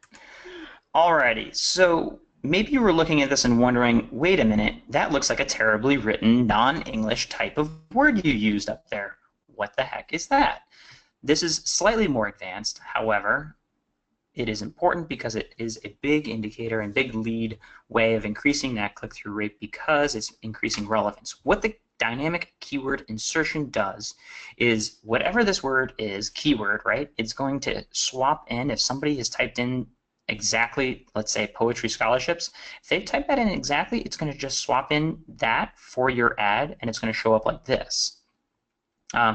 Alrighty, so maybe you were looking at this and wondering, wait a minute, that looks like a terribly written non-English type of word you used up there. What the heck is that? This is slightly more advanced, however, it is important because it is a big indicator and big lead way of increasing that click-through rate, because it's increasing relevance. What the dynamic keyword insertion does is whatever this word is, keyword, right, it's going to swap in. If somebody has typed in exactly, let's say, poetry scholarships, if they've typed that in exactly, it's going to just swap in that for your ad, and it's going to show up like this.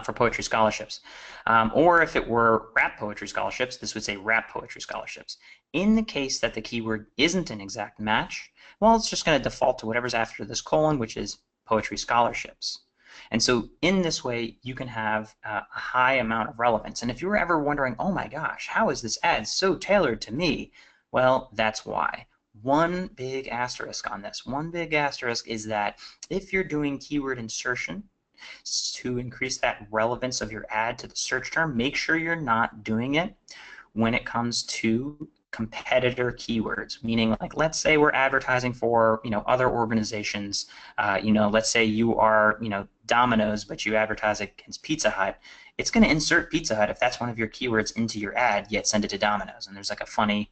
For poetry scholarships. Or if it were rap poetry scholarships, this would say rap poetry scholarships. In the case that the keyword isn't an exact match, well, it's just going to default to whatever's after this colon, which is poetry scholarships. And so in this way, you can have a high amount of relevance. And if you were ever wondering, oh my gosh, how is this ad so tailored to me? Well, that's why. One big asterisk on this. One big asterisk is that if you're doing keyword insertion to increase that relevance of your ad to the search term, make sure you're not doing it when it comes to competitor keywords, meaning like let's say we're advertising for other organizations. Let's say you are Domino's, but you advertise against Pizza Hut. It's going to insert Pizza Hut if that's one of your keywords into your ad, yet send it to Domino's. And there's like a funny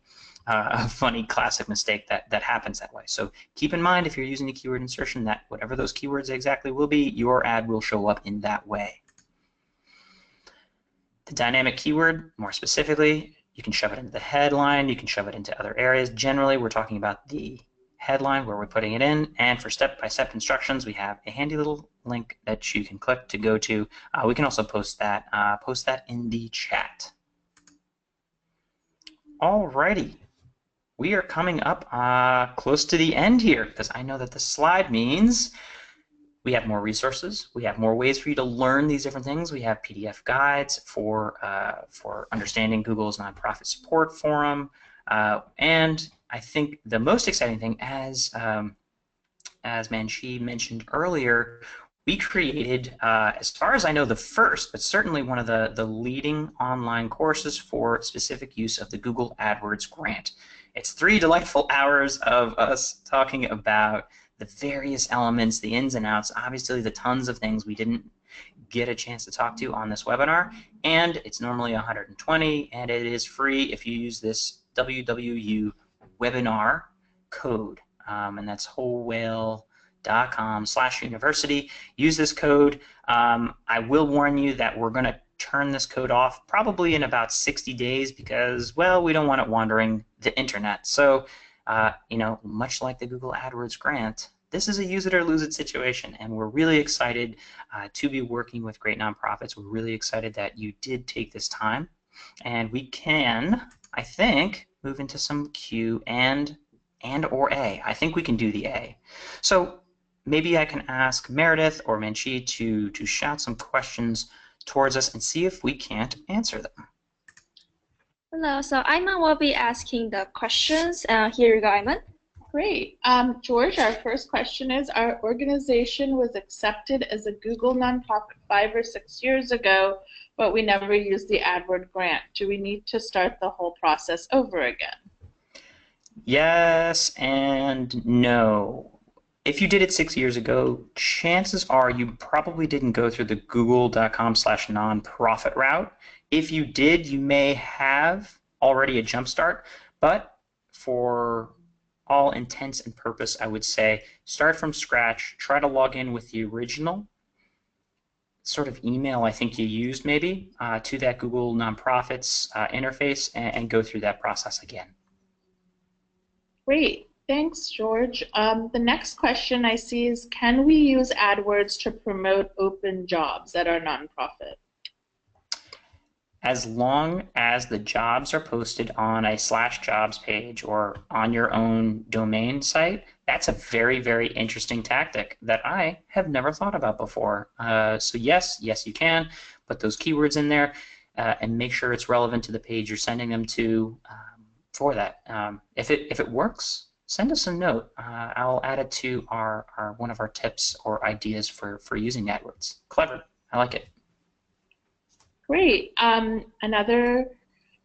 classic mistake that happens that way. So keep in mind if you're using a keyword insertion that whatever those keywords exactly will be, your ad will show up in that way. The dynamic keyword, more specifically, you can shove it into the headline, you can shove it into other areas. Generally, we're talking about the headline where we're putting it in, and for step-by-step instructions, we have a handy little link that you can click to go to. We can also post that in the chat. Alrighty, we are coming up close to the end here because I know that the slide means we have more resources. We have more ways for you to learn these different things. We have PDF guides for understanding Google's nonprofit support forum, and I think the most exciting thing, as Manchi mentioned earlier, we created, as far as I know, the first, but certainly one of the leading online courses for specific use of the Google AdWords Grant. It's 3 delightful hours of us talking about the various elements, the ins and outs, obviously the tons of things we didn't get a chance to talk to on this webinar, and it's normally $120, and it is free if you use this WWU webinar code, and that's wholewhale.com/university. Use this code. I will warn you that we're going to turn this code off probably in about 60 days because, well, we don't want it wandering the internet. So much like the Google AdWords Grant, this is a use it or lose it situation, and we're really excited to be working with great nonprofits. We're really excited that you did take this time, and we can, I think, move into some Q and or A. I think we can do the A. So maybe I can ask Meredith or Manchi to shout some questions towards us and see if we can't answer them. Hello, so Ayman will be asking the questions. Here you go, Ayman. Great. George, our first question is, our organization was accepted as a Google nonprofit 5 or 6 years ago, but we never used the AdWords grant. Do we need to start the whole process over again? Yes and no. If you did it 6 years ago, chances are you probably didn't go through the google.com/nonprofit route. If you did, you may have already a jump start, but for all intents and purpose, I would say start from scratch, try to log in with the original sort of email I think you used maybe to that Google Nonprofits interface and go through that process again. Great. Thanks, George. The next question I see is, can we use AdWords to promote open jobs at our nonprofit? As long as the jobs are posted on a /jobs page or on your own domain site, that's a very, very interesting tactic that I have never thought about before. So yes, you can put those keywords in there and make sure it's relevant to the page you're sending them to for that. If it works, send us a note. I'll add it to one of our tips or ideas for using AdWords. Clever. I like it. Great. Another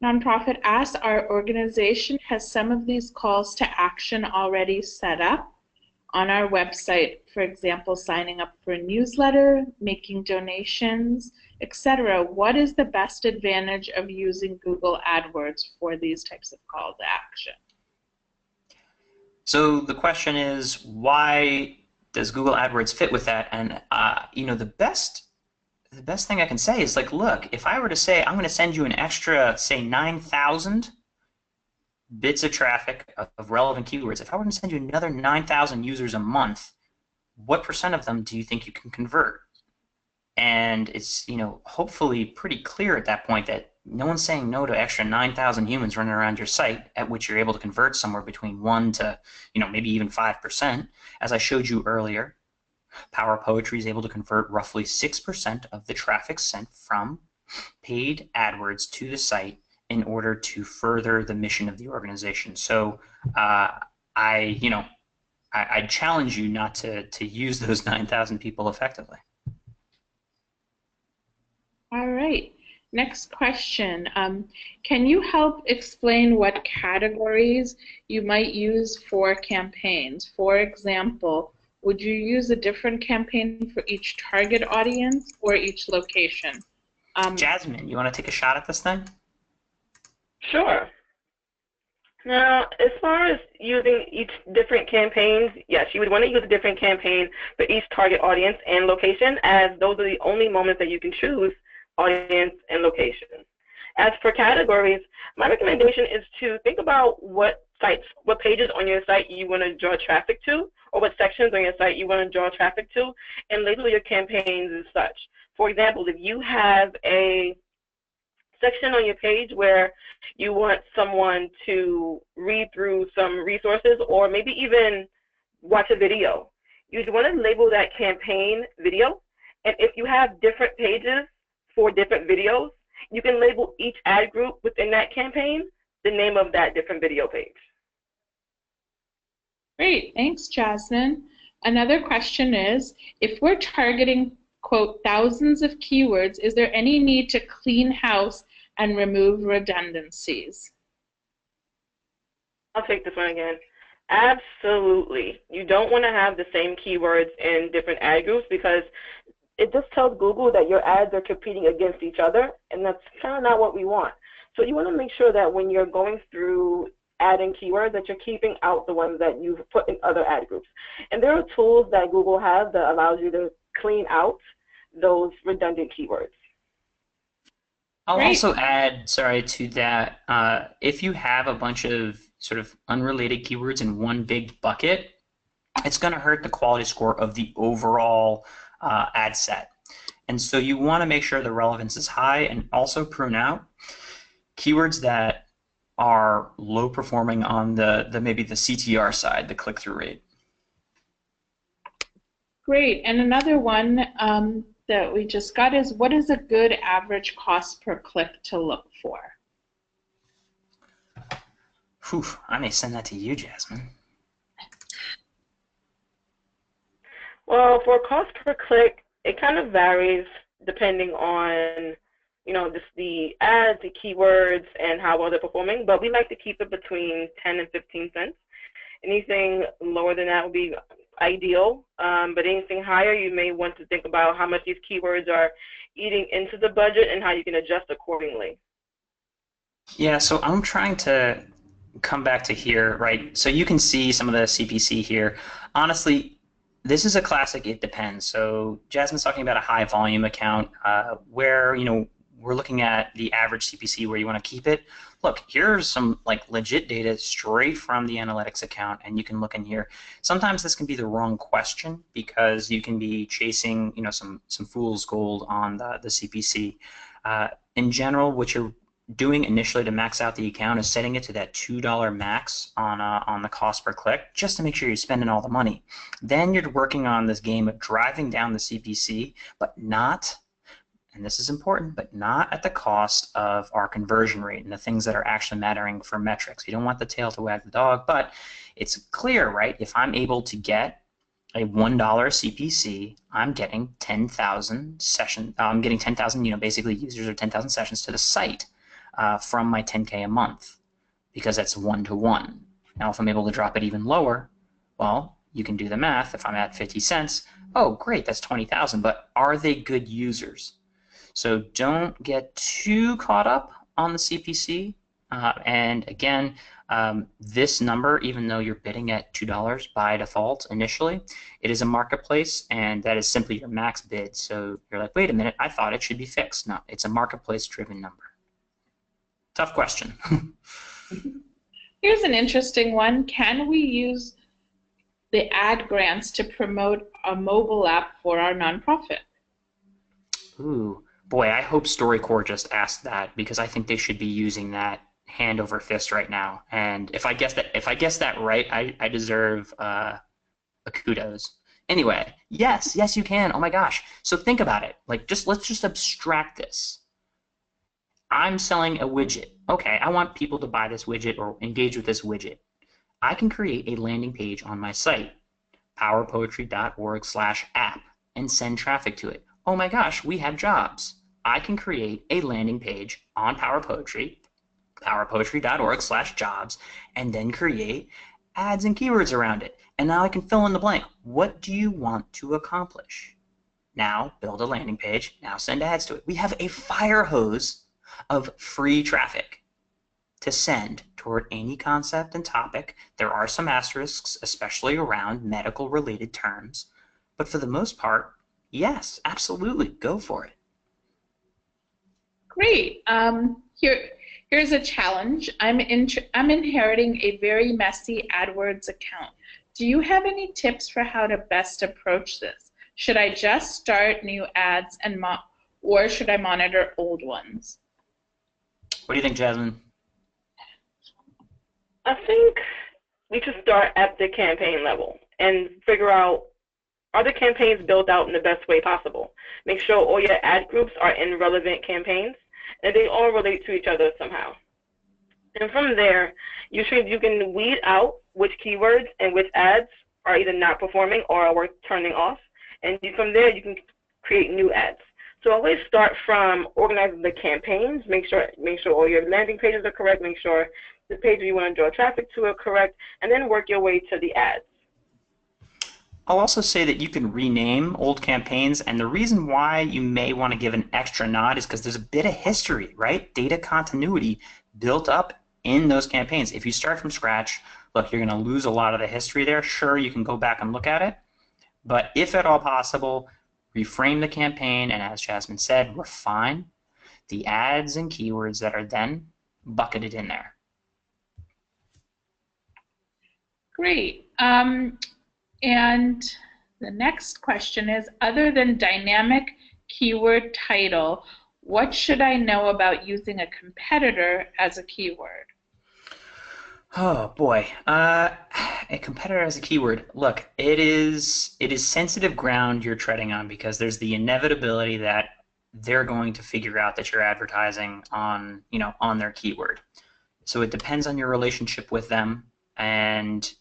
nonprofit asks, our organization has some of these calls to action already set up on our website, for example, signing up for a newsletter, making donations, etc. What is the best advantage of using Google AdWords for these types of call to action? So the question is, why does Google AdWords fit with that? And the best thing I can say is, like, look, if I were to say I'm going to send you an extra, say, 9,000 bits of traffic of relevant keywords, if I were to send you another 9,000 users a month, what % of them do you think you can convert? And it's, hopefully pretty clear at that point that no one's saying no to extra 9,000 humans running around your site at which you're able to convert somewhere between 1 to, maybe even 5%, as I showed you earlier. Power Poetry is able to convert roughly 6% of the traffic sent from paid AdWords to the site in order to further the mission of the organization. So I challenge you not to use those 9,000 people effectively. All right. Next question. Can you help explain what categories you might use for campaigns? For example, would you use a different campaign for each target audience or each location? Jasmine, you want to take a shot at this thing? Sure. Now, as far as using each different campaigns, yes, you would want to use a different campaign for each target audience and location, as those are the only moments that you can choose audience and location. As for categories, my recommendation is to think about what pages on your site you want to draw traffic to, or what sections on your site you want to draw traffic to, and label your campaigns as such. For example, if you have a section on your page where you want someone to read through some resources or maybe even watch a video, you'd want to label that campaign video. And if you have different pages for different videos, you can label each ad group within that campaign the name of that different video page. Great, thanks, Jasmine. Another question is, if we're targeting, quote, thousands of keywords, is there any need to clean house and remove redundancies? I'll take this one again. Absolutely. You don't want to have the same keywords in different ad groups because it just tells Google that your ads are competing against each other, and that's kind of not what we want. So you want to make sure that when you're going through adding keywords that you're keeping out the ones that you've put in other ad groups. And there are tools that Google has that allows you to clean out those redundant keywords. I'll also add, to that, if you have a bunch of sort of unrelated keywords in one big bucket, it's going to hurt the quality score of the overall ad set. And so you want to make sure the relevance is high and also prune out keywords that are low performing on maybe the CTR side, the click-through rate. Great. And another one that we just got is, what is a good average cost per click to look for? Whew, I may send that to you, Jasmine. Well, for cost per click, it kind of varies depending on, just the ads, the keywords, and how well they're performing. But we like to keep it between 10 and 15 cents. Anything lower than that would be ideal. But anything higher, you may want to think about how much these keywords are eating into the budget and how you can adjust accordingly. Yeah, so I'm trying to come back to here, right? So you can see some of the CPC here. Honestly, this is a classic it depends. So Jasmine's talking about a high volume account where, we're looking at the average CPC where you want to keep it. Look, here's some legit data straight from the analytics account, and you can look in here. Sometimes this can be the wrong question because you can be chasing some fool's gold on the CPC. In general, what you're doing initially to max out the account is setting it to that $2 max on the cost per click, just to make sure you're spending all the money. Then you're working on this game of driving down the CPC, but not, and this is important, but not at the cost of our conversion rate and the things that are actually mattering for metrics. You don't want the tail to wag the dog, but it's clear, right? If I'm able to get a $1 CPC, I'm getting 10,000 sessions. I'm getting 10,000, basically users or 10,000 sessions to the site from my 10K a month, because that's 1-to-1. Now, if I'm able to drop it even lower, well, you can do the math. If I'm at 50 cents, oh, great, that's 20,000. But are they good users? So don't get too caught up on the CPC. And again, this number, even though you're bidding at $2 by default initially, it is a marketplace, and that is simply your max bid. So you're like, wait a minute, I thought it should be fixed. No, it's a marketplace-driven number. Tough question. Here's an interesting one. Can we use the ad grants to promote a mobile app for our nonprofit? Ooh, boy, I hope StoryCorps just asked that, because I think they should be using that hand over fist right now. And if I guess that right, I deserve a kudos. Anyway, yes, yes, you can. Oh my gosh. So think about it. Like, let's just abstract this. I'm selling a widget. Okay, I want people to buy this widget or engage with this widget. I can create a landing page on my site, powerpoetry.org/app, and send traffic to it. Oh my gosh, we have jobs. I can create a landing page on PowerPoetry, powerpoetry.org/jobs, and then create ads and keywords around it. And now I can fill in the blank. What do you want to accomplish? Now build a landing page. Now send ads to it. We have a fire hose of free traffic to send toward any concept and topic. There are some asterisks, especially around medical related terms, but for the most part, yes, absolutely, go for it. Great. Here's a challenge. I'm inheriting a very messy AdWords account. Do you have any tips for how to best approach this? Should I just start new ads or should I monitor old ones? What do you think, Jasmine? I think we should start at the campaign level and figure out, are the campaigns built out in the best way possible? Make sure all your ad groups are in relevant campaigns and they all relate to each other somehow. And from there, you can weed out which keywords and which ads are either not performing or are worth turning off. And from there, you can create new ads. So always start from organizing the campaigns. Make sure all your landing pages are correct. Make sure the pages you want to draw traffic to are correct, and then work your way to the ads. I'll also say that you can rename old campaigns, and the reason why you may want to give an extra nod is because there's a bit of history, right? Data continuity built up in those campaigns. If you start from scratch, look, you're going to lose a lot of the history there. Sure, you can go back and look at it, but if at all possible, reframe the campaign, and as Jasmine said, refine the ads and keywords that are then bucketed in there. Great. And the next question is, other than dynamic keyword title, what should I know about using a competitor as a keyword? Oh boy, a competitor as a keyword. Look, it is sensitive ground you're treading on because there's the inevitability that they're going to figure out that you're advertising on their keyword. So it depends on your relationship with them, and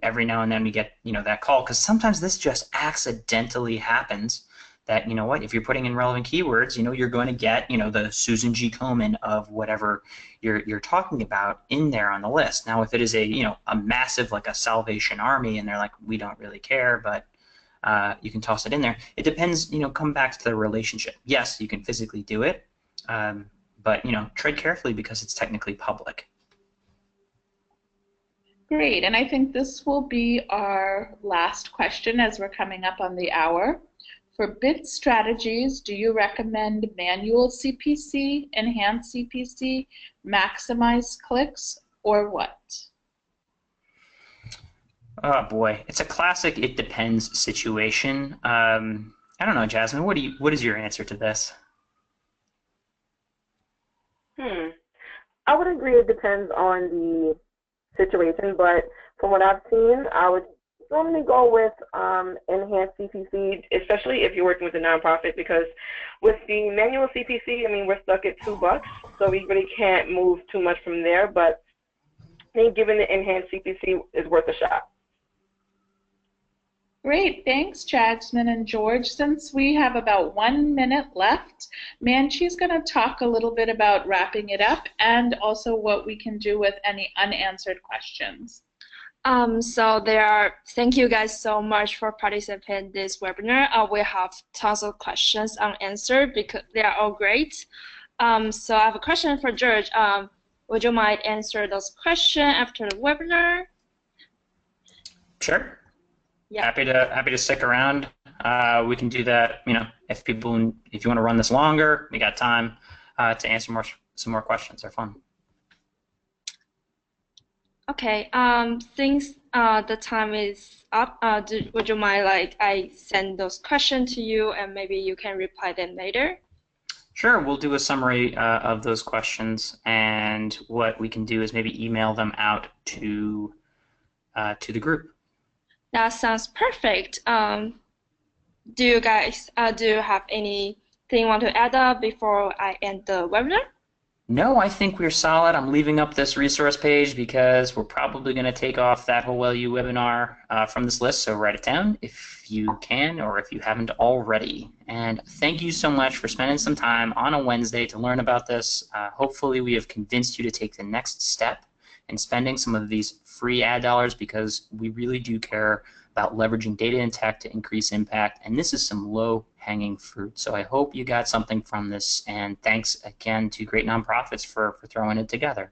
every now and then we get that call because sometimes this just accidentally happens. That if you're putting in relevant keywords, you're going to get the Susan G. Komen of whatever you're talking about in there on the list. Now, if it is a massive like a Salvation Army and they're like, we don't really care, but you can toss it in there. It depends. Come back to the relationship. Yes, you can physically do it, but tread carefully because it's technically public. Great, and I think this will be our last question as we're coming up on the hour. For bid strategies, do you recommend manual CPC, enhanced CPC, maximize clicks, or what? Oh boy, it's a classic "it depends" situation. I don't know, Jasmine. What is your answer to this? I would agree it depends on the situation, but from what I've seen, I would normally go with enhanced CPC, especially if you're working with a nonprofit, because with the manual CPC, I mean, we're stuck at $2, so we really can't move too much from there, but I think giving the enhanced CPC is worth a shot. Great, thanks Jasmine and George. Since we have about 1 minute left, Manchi's going to talk a little bit about wrapping it up and also what we can do with any unanswered questions. Thank you guys so much for participating in this webinar. We have tons of questions unanswered because they are all great. So I have a question for George. Would you mind answer those questions after the webinar? Sure. Yeah. Happy to stick around. We can do that. If you want to run this longer, we got time to answer some more questions. They're fun. Okay. Since the time is up, would you mind I send those questions to you and maybe you can reply them later? Sure. We'll do a summary of those questions, and what we can do is maybe email them out to the group. That sounds perfect. Do you guys do you have anything you want to add up before I end the webinar? No, I think we're solid. I'm leaving up this resource page because we're probably going to take off that whole LU webinar from this list, so write it down if you can or if you haven't already. And thank you so much for spending some time on a Wednesday to learn about this. Hopefully we have convinced you to take the next step in spending some of these free ad dollars, because we really do care about leveraging data and tech to increase impact, and this is some low-hanging fruit. So I hope you got something from this, and thanks again to great nonprofits for throwing it together.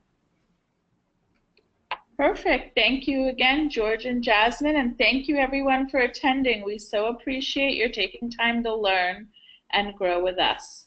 Perfect. Thank you again, George and Jasmine, and thank you everyone for attending. We so appreciate your taking time to learn and grow with us.